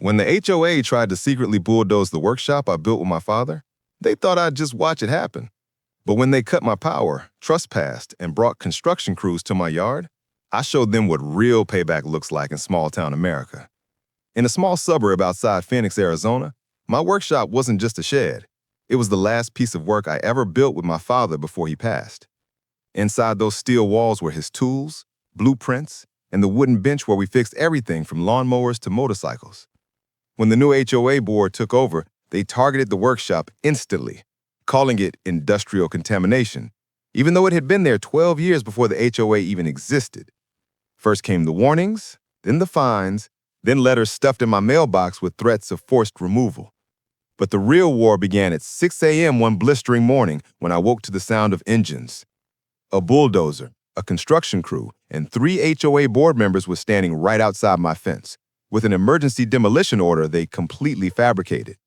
When the HOA tried to secretly bulldoze the workshop I built with my father, they thought I'd just watch it happen. But when they cut my power, trespassed, and brought construction crews to my yard, I showed them what real payback looks like in small-town America. In a small suburb outside Phoenix, Arizona, my workshop wasn't just a shed. It was the last piece of work I ever built with my father before he passed. Inside those steel walls were his tools, blueprints, and the wooden bench where we fixed everything from lawnmowers to motorcycles. When the new HOA board took over, they targeted the workshop instantly, calling it industrial contamination, even though it had been there 12 years before the HOA even existed. First came the warnings, then the fines, then letters stuffed in my mailbox with threats of forced removal. But the real war began at 6 a.m. one blistering morning when I woke to the sound of engines. A bulldozer, a construction crew, and 3 HOA board members were standing right outside my fence, with an emergency demolition order they completely fabricated.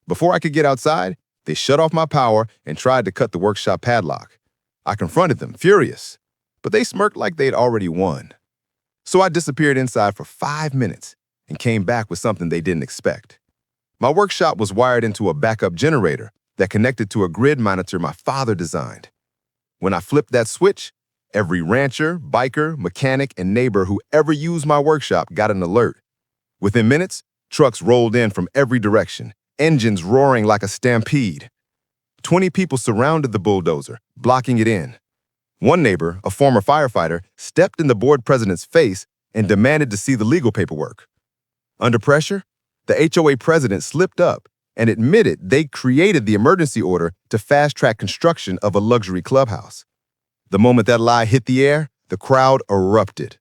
Before I could get outside, they shut off my power and tried to cut the workshop padlock. I confronted them, furious, but they smirked like they'd already won. So I disappeared inside for 5 minutes and came back with something they didn't expect. My workshop was wired into a backup generator that connected to a grid monitor my father designed. When I flipped that switch, every rancher, biker, mechanic, and neighbor who ever used my workshop got an alert. Within minutes, trucks rolled in from every direction, engines roaring like a stampede. 20 people surrounded the bulldozer, blocking it in. One neighbor, a former firefighter, stepped in the board president's face and demanded to see the legal paperwork. Under pressure, the HOA president slipped up and admitted they created the emergency order to fast-track construction of a luxury clubhouse. The moment that lie hit the air, the crowd erupted.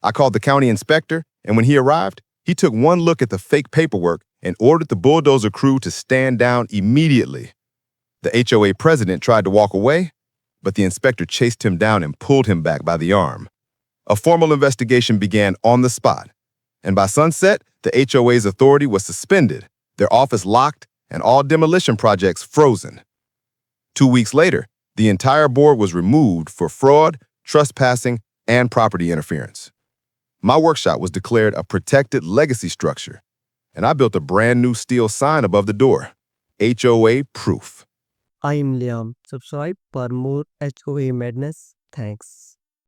I called the county inspector, and when he arrived, he took one look at the fake paperwork and ordered the bulldozer crew to stand down immediately. The HOA president tried to walk away, but the inspector chased him down and pulled him back by the arm. A formal investigation began on the spot, and by sunset, the HOA's authority was suspended, their office locked, and all demolition projects frozen. 2 weeks later, the entire board was removed for fraud, trespassing, and property interference. My workshop was declared a protected legacy structure, and I built a brand new steel sign above the door, HOA proof. I'm Liam. Subscribe for more HOA madness. Thanks.